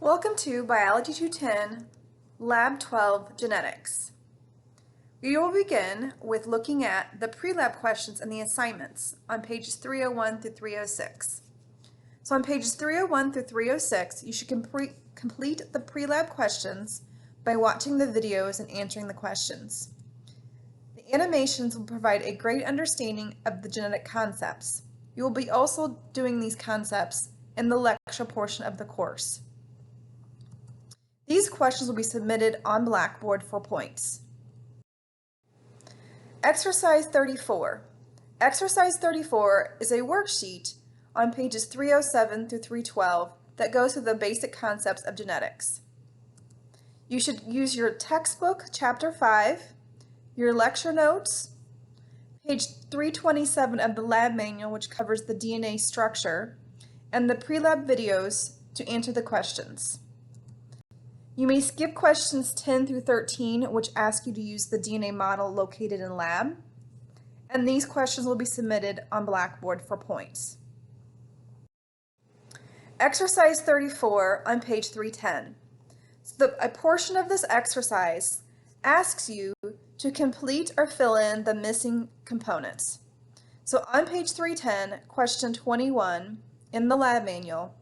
Welcome to Biology 210, Lab 12, Genetics. We will begin with looking at the pre-lab questions and the assignments on pages 301 through 306. So on pages 301 through 306, you should complete the pre-lab questions by watching the videos and answering the questions. The animations will provide a great understanding of the genetic concepts. You will be also doing these concepts in the lecture portion of the course. These questions will be submitted on Blackboard for points. Exercise 34. Exercise 34 is a worksheet on pages 307 through 312 that goes through the basic concepts of genetics. You should use your textbook, Chapter 5, your lecture notes, page 327 of the lab manual, which covers the DNA structure, and the pre-lab videos to answer the questions. You may skip questions 10 through 13, which ask you to use the DNA model located in lab, and these questions will be submitted on Blackboard for points. Exercise 34 on page 310. So a portion of this exercise asks you to complete or fill in the missing components. So on page 310, question 21 in the lab manual,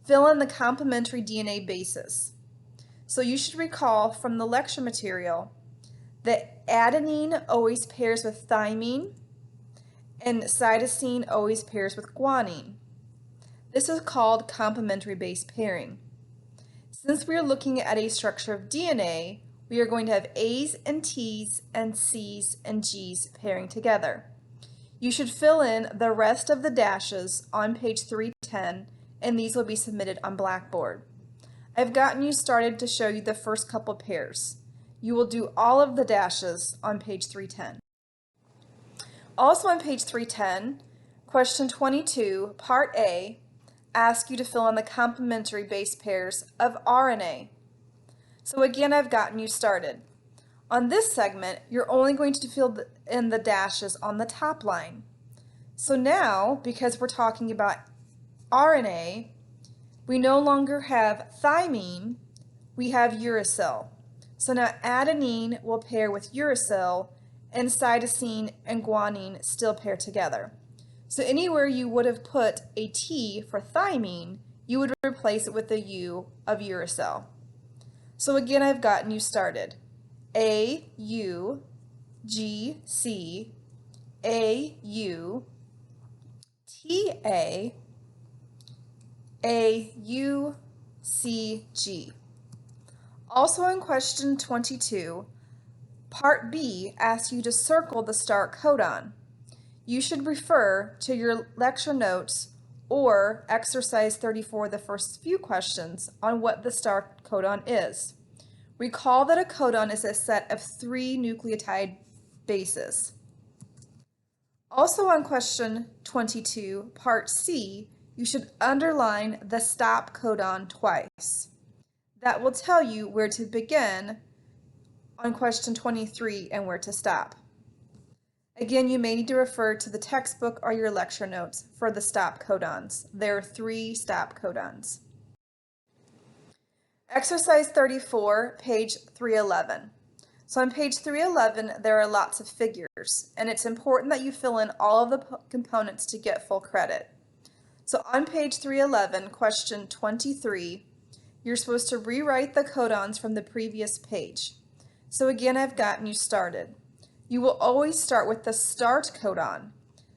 fill in the complementary DNA bases. So you should recall from the lecture material that adenine always pairs with thymine and cytosine always pairs with guanine. This is called complementary base pairing. Since we are looking at a structure of DNA, we are going to have A's and T's and C's and G's pairing together. You should fill in the rest of the dashes on page 310, and these will be submitted on Blackboard. I've gotten you started to show you the first couple pairs. You will do all of the dashes on page 310. Also on page 310, question 22, part A, asks you to fill in the complementary base pairs of RNA. So again, I've gotten you started. On this segment, you're only going to fill in the dashes on the top line. So now, because we're talking about RNA, we no longer have thymine, we have uracil. So now adenine will pair with uracil, and cytosine and guanine still pair together. So anywhere you would have put a T for thymine, you would replace it with a U of uracil. So again, I've gotten you started. A, U, G, C, A, U, T, A, U, C, G. Also in question 22, part B asks you to circle the start codon. You should refer to your lecture notes or exercise 34, the first few questions, on what the start codon is. Recall that a codon is a set of 3 nucleotide bases. Also on question 22, part C, you should underline the stop codon twice. That will tell you where to begin on question 23 and where to stop. Again, you may need to refer to the textbook or your lecture notes for the stop codons. There are 3 stop codons. Exercise 34, page 311. So on page 311, there are lots of figures, and it's important that you fill in all of the components to get full credit. So on page 311, question 23, you're supposed to rewrite the codons from the previous page. So again, I've gotten you started. You will always start with the start codon.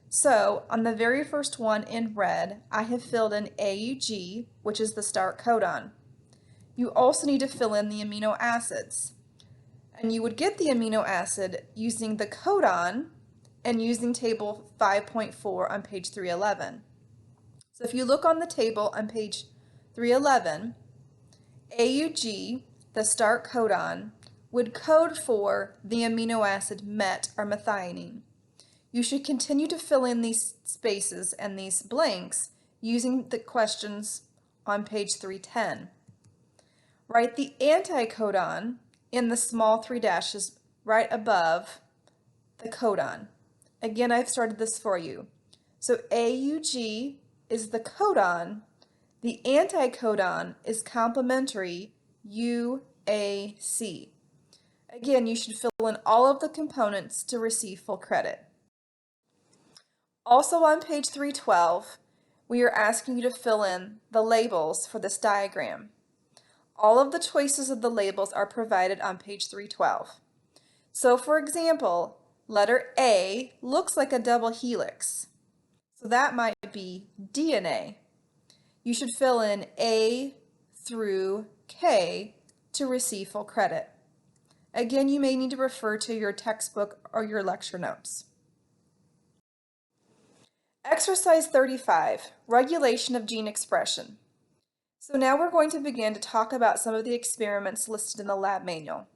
So on the very first one in red, I have filled in AUG, which is the start codon. You also need to fill in the amino acids. And you would get the amino acid using the codon and using table 5.4 on page 311. So if you look on the table on page 311, AUG, the start codon, would code for the amino acid met or methionine. You should continue to fill in these spaces and these blanks using the questions on page 310. Write the anticodon in the small 3 dashes right above the codon. Again, I've started this for you. So AUG is the codon The anticodon is complementary UAC. Again, you should fill in all of the components to receive full credit. Also on page 312, we are asking you to fill in the labels for this diagram. All of the choices of the labels are provided on page 312. So for example, letter A looks like a double helix. So that might be DNA. You should fill in A through K to receive full credit. Again, you may need to refer to your textbook or your lecture notes. Exercise 35, regulation of gene expression. So now we're going to begin to talk about some of the experiments listed in the lab manual.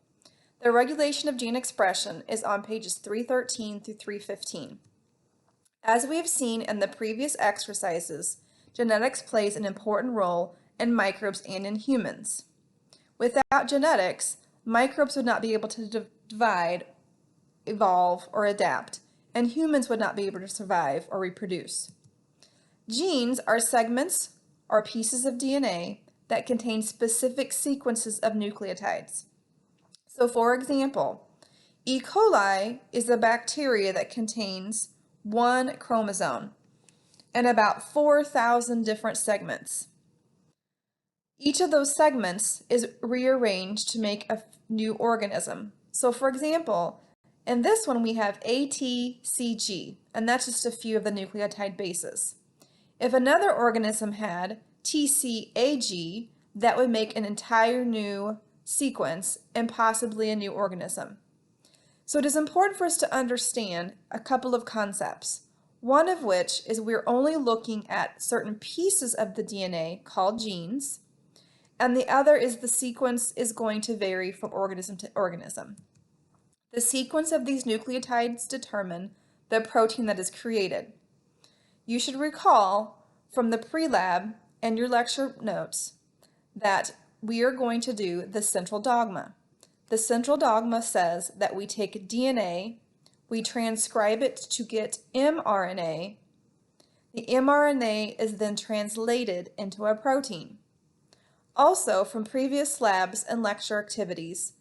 The regulation of gene expression is on pages 313 through 315. As we have seen in the previous exercises, genetics plays an important role in microbes and in humans. Without genetics, microbes would not be able to divide, evolve, or adapt, and humans would not be able to survive or reproduce. Genes are segments or pieces of DNA that contain specific sequences of nucleotides. So for example, E. coli is a bacteria that contains one chromosome and about 4,000 different segments. Each of those segments is rearranged to make a new organism. So for example, in this one we have ATCG, and that's just a few of the nucleotide bases. If another organism had TCAG, that would make an entire new sequence and possibly a new organism. So it is important for us to understand a couple of concepts, one of which is we're only looking at certain pieces of the DNA called genes, and the other is the sequence is going to vary from organism to organism. The sequence of these nucleotides determine the protein that is created. You should recall from the pre-lab and your lecture notes that we are going to do the central dogma. The central dogma says that we take DNA, we transcribe it to get mRNA. The mRNA is then translated into a protein. Also, from previous labs and lecture activities,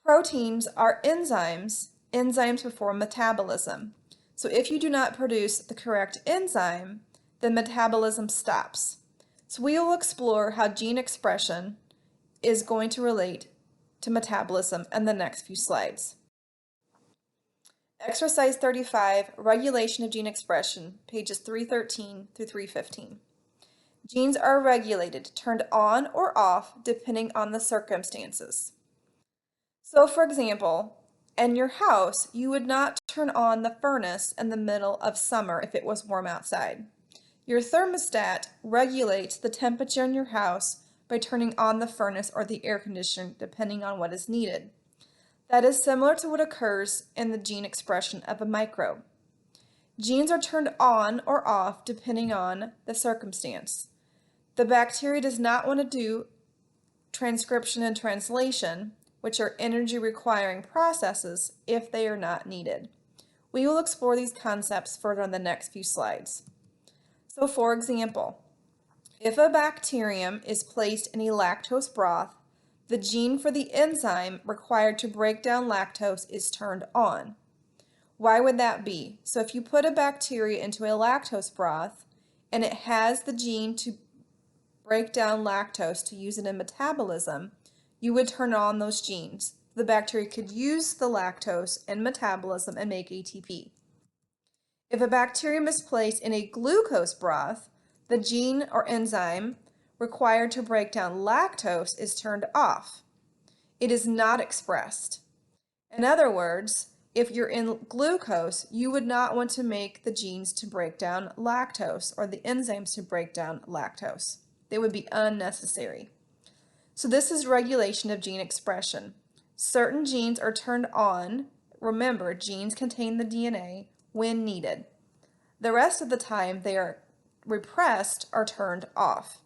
proteins are enzymes. Enzymes perform metabolism. So if you do not produce the correct enzyme, then metabolism stops. So we will explore how gene expression is going to relate to metabolism in the next few slides. Exercise 35, regulation of gene expression, pages 313 through 315. Genes are regulated, turned on or off, depending on the circumstances. So for example, in your house, you would not turn on the furnace in the middle of summer if it was warm outside. Your thermostat regulates the temperature in your house by turning on the furnace or the air conditioner depending on what is needed. That is similar to what occurs in the gene expression of a microbe. Genes are turned on or off depending on the circumstance. The bacteria does not want to do transcription and translation, which are energy requiring processes, if they are not needed. We will explore these concepts further in the next few slides. So for example, if a bacterium is placed in a lactose broth, the gene for the enzyme required to break down lactose is turned on. Why would that be? So if you put a bacteria into a lactose broth and it has the gene to break down lactose to use it in metabolism, you would turn on those genes. The bacteria could use the lactose in metabolism and make ATP. If a bacterium is placed in a glucose broth, the gene or enzyme required to break down lactose is turned off. It is not expressed. In other words, if you're in glucose, you would not want to make the genes to break down lactose or the enzymes to break down lactose. They would be unnecessary. So this is regulation of gene expression. Certain genes are turned on. Remember, genes contain the DNA when needed. The rest of the time they are repressed or turned off.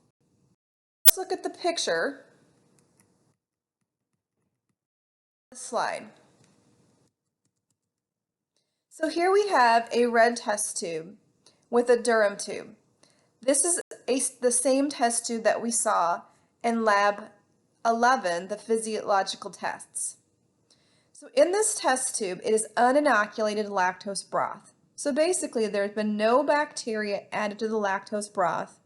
Let's look at the picture. Slide. So here we have a red test tube with a Durham tube. This is the same test tube that we saw in lab 11, the physiological tests. So in this test tube, it is uninoculated lactose broth. So basically, there's been no bacteria added to the lactose broth,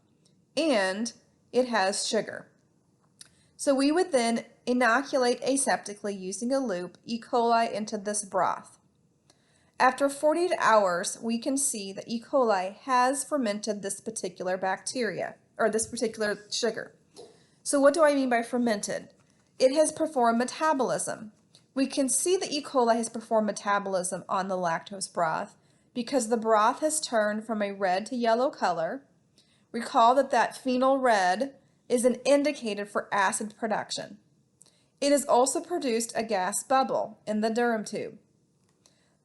and it has sugar. So we would then inoculate aseptically using a loop E. coli into this broth. After 48 hours, we can see that E. coli has fermented this particular bacteria, or this particular sugar. So what do I mean by fermented? It has performed metabolism. We can see that E. coli has performed metabolism on the lactose broth because the broth has turned from a red to yellow color. Recall that phenol red is an indicator for acid production. It has also produced a gas bubble in the Durham tube.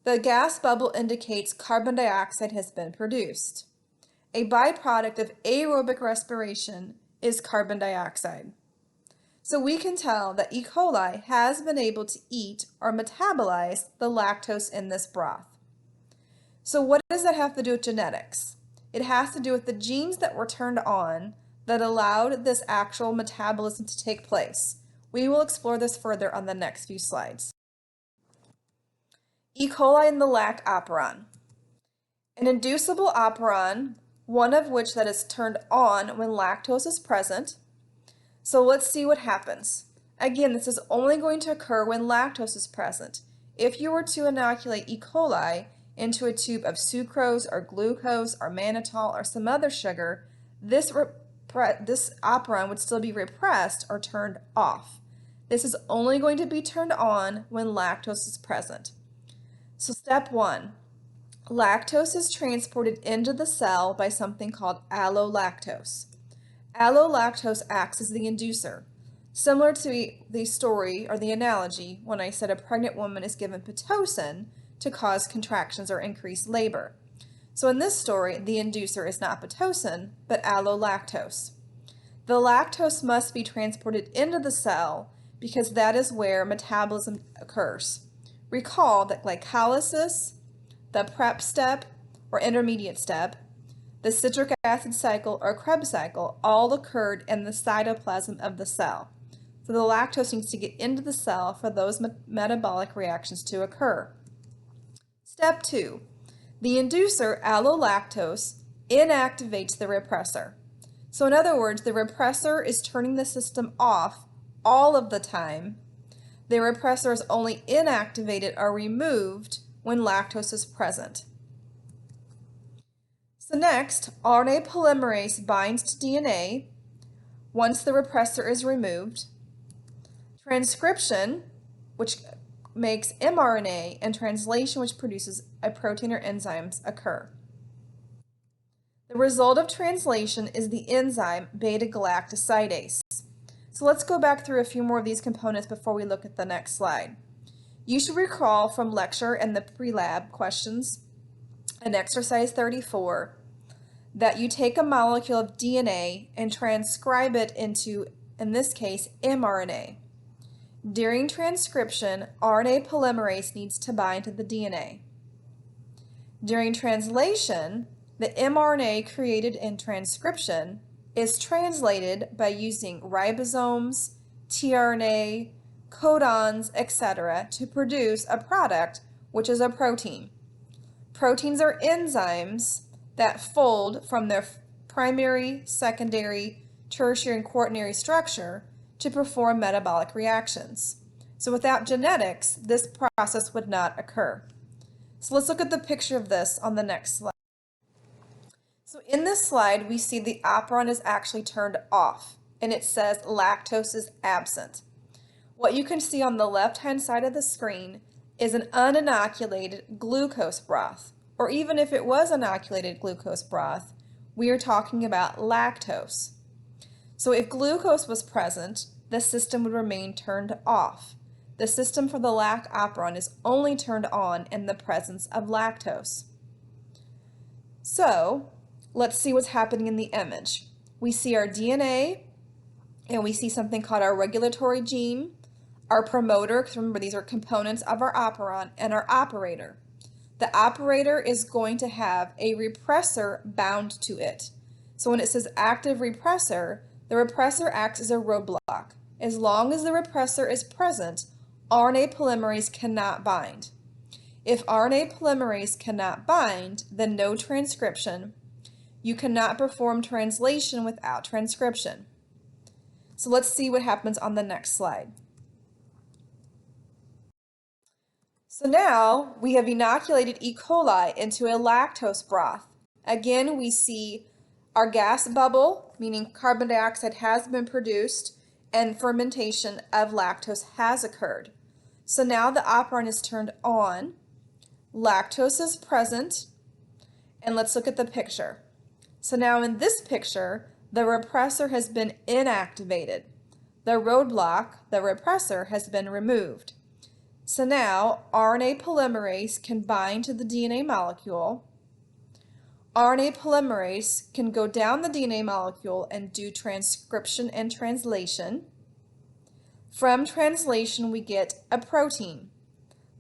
The gas bubble indicates carbon dioxide has been produced. A byproduct of aerobic respiration is carbon dioxide. So we can tell that E. coli has been able to eat or metabolize the lactose in this broth. So what does that have to do with genetics? It has to do with the genes that were turned on that allowed this actual metabolism to take place. We will explore this further on the next few slides. E. coli and the lac operon. An inducible operon, one of which that is turned on when lactose is present. So let's see what happens. Again, this is only going to occur when lactose is present. If you were to inoculate E. coli into a tube of sucrose or glucose or mannitol or some other sugar, this operon would still be repressed or turned off. This is only going to be turned on when lactose is present. So step 1, lactose is transported into the cell by something called allolactose. Allolactose acts as the inducer, similar to the story or the analogy when I said a pregnant woman is given Pitocin to cause contractions or increase labor. So in this story, the inducer is not Pitocin, but allolactose. The lactose must be transported into the cell because that is where metabolism occurs. Recall that glycolysis, the prep step or intermediate step, the citric acid cycle or Krebs cycle all occurred in the cytoplasm of the cell. So the lactose needs to get into the cell for those metabolic reactions to occur. Step 2, the inducer, allolactose, inactivates the repressor. So in other words, the repressor is turning the system off all of the time. The repressor is only inactivated or removed when lactose is present. So next, RNA polymerase binds to DNA once the repressor is removed. Transcription, which makes mRNA, and translation, which produces a protein or enzymes, occur. The result of translation is the enzyme beta-galactosidase. So let's go back through a few more of these components before we look at the next slide. You should recall from lecture and the Prelab questions in exercise 34 that you take a molecule of DNA and transcribe it into, in this case, mRNA. During transcription, RNA polymerase needs to bind to the DNA. During translation, the mRNA created in transcription is translated by using ribosomes, tRNA, codons, etc. to produce a product which is a protein. Proteins are enzymes that fold from their primary, secondary, tertiary, and quaternary structure to perform metabolic reactions. So without genetics, this process would not occur. So let's look at the picture of this on the next slide. So in this slide, we see the operon is actually turned off, and it says lactose is absent. What you can see on the left-hand side of the screen is an uninoculated glucose broth, or even if it was inoculated glucose broth, we are talking about lactose. So if glucose was present, the system would remain turned off. The system for the lac operon is only turned on in the presence of lactose. So let's see what's happening in the image. We see our DNA, and we see something called our regulatory gene, our promoter, because remember these are components of our operon, and our operator. The operator is going to have a repressor bound to it. So when it says active repressor, the repressor acts as a roadblock. As long as the repressor is present, RNA polymerase cannot bind. If RNA polymerase cannot bind, then no transcription. You cannot perform translation without transcription. So let's see what happens on the next slide. So now we have inoculated E. coli into a lactose broth. Again, we see our gas bubble, meaning carbon dioxide has been produced and fermentation of lactose has occurred. So now the operand is turned on, lactose is present, and let's look at the picture. So now in this picture, the repressor has been inactivated. The roadblock, the repressor, has been removed. So now RNA polymerase can bind to the DNA molecule. RNA polymerase can go down the DNA molecule and do transcription and translation. From translation, we get a protein.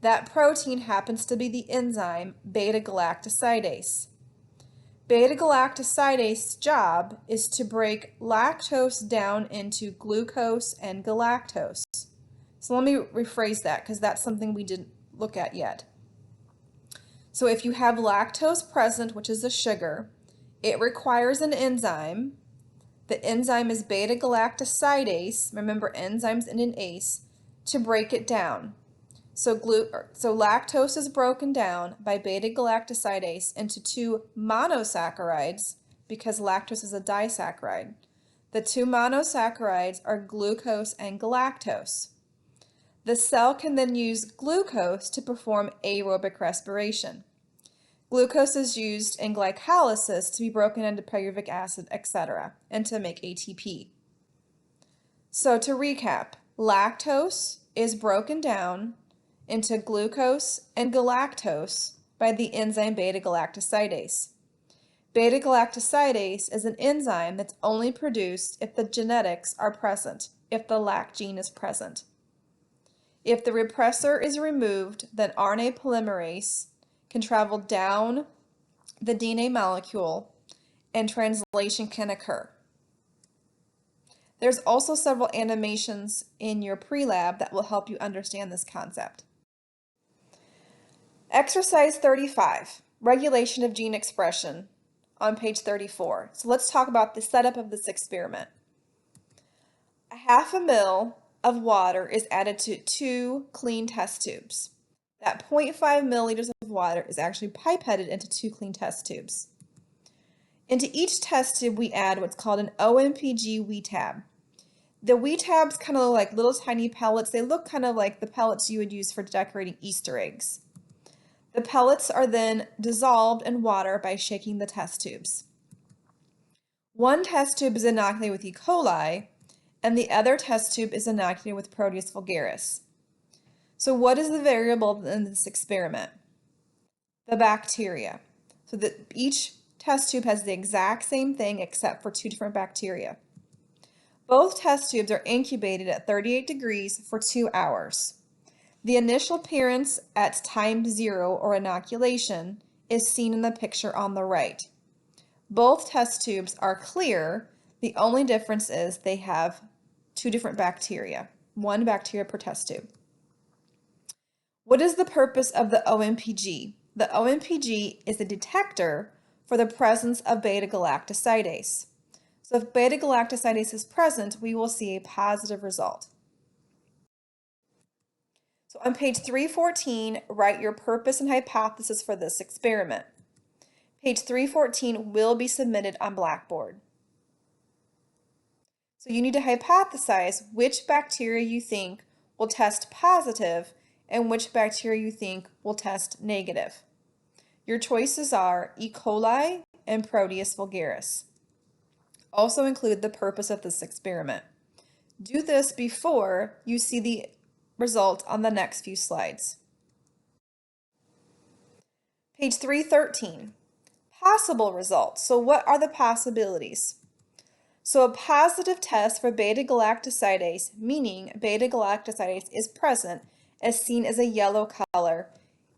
That protein happens to be the enzyme beta-galactosidase. Beta-galactosidase's job is to break lactose down into glucose and galactose. So let me rephrase that because that's something we didn't look at yet. So if you have lactose present, which is a sugar, it requires an enzyme. The enzyme is beta-galactosidase, remember enzymes end in ase, to break it down. So lactose is broken down by beta-galactosidase into two monosaccharides because lactose is a disaccharide. The two monosaccharides are glucose and galactose. The cell can then use glucose to perform aerobic respiration. Glucose is used in glycolysis to be broken into pyruvic acid, etc., and to make ATP. So to recap, lactose is broken down into glucose and galactose by the enzyme beta-galactosidase. Beta-galactosidase is an enzyme that's only produced if the genetics are present, if the lac gene is present. If the repressor is removed, then RNA polymerase can travel down the DNA molecule and translation can occur. There's also several animations in your Prelab that will help you understand this concept. Exercise 35, regulation of gene expression, on page 34. So let's talk about the setup of this experiment. 1/2 ml of water is added to 2 clean test tubes. That 0.5 milliliters of water is actually pipetted into 2 clean test tubes. Into each test tube we add what's called an OMPG wee tab. The wee tabs kind of look like little tiny pellets. They look kind of like the pellets you would use for decorating Easter eggs. The pellets are then dissolved in water by shaking the test tubes. One test tube is inoculated with E. coli, and the other test tube is inoculated with Proteus vulgaris. So what is the variable in this experiment? The bacteria. So that each test tube has the exact same thing except for 2 different bacteria. Both test tubes are incubated at 38 degrees for 2 hours. The initial appearance at time 0 or inoculation is seen in the picture on the right. Both test tubes are clear. The only difference is they have 2 different bacteria, 1 bacteria per test tube. What is the purpose of the OMPG? The OMPG is a detector for the presence of beta-galactosidase. So if beta-galactosidase is present, we will see a positive result. So on page 314, write your purpose and hypothesis for this experiment. Page 314 will be submitted on Blackboard. So you need to hypothesize which bacteria you think will test positive and which bacteria you think will test negative. Your choices are E. coli and Proteus vulgaris. Also include the purpose of this experiment. Do this before you see the result on the next few slides. Page 313, possible results. So what are the possibilities? So a positive test for beta-galactosidase, meaning beta-galactosidase is present, is seen as a yellow color,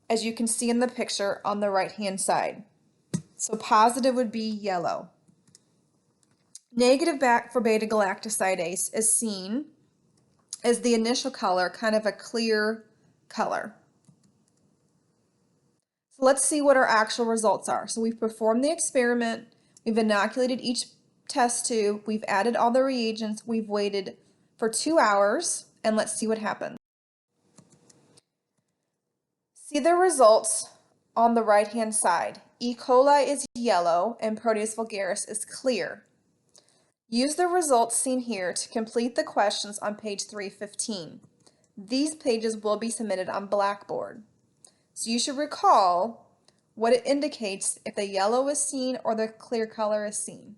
as you can see in the picture on the right-hand side. So positive would be yellow. Negative back for beta-galactosidase is seen as the initial color, kind of a clear color. So let's see what our actual results are. So we've performed the experiment, we've inoculated each test tube, we've added all the reagents, we've waited for 2 hours, and let's see what happens. See the results on the right-hand side. E. coli is yellow and Proteus vulgaris is clear. Use the results seen here to complete the questions on page 315. These pages will be submitted on Blackboard. So you should recall what it indicates if the yellow is seen or the clear color is seen.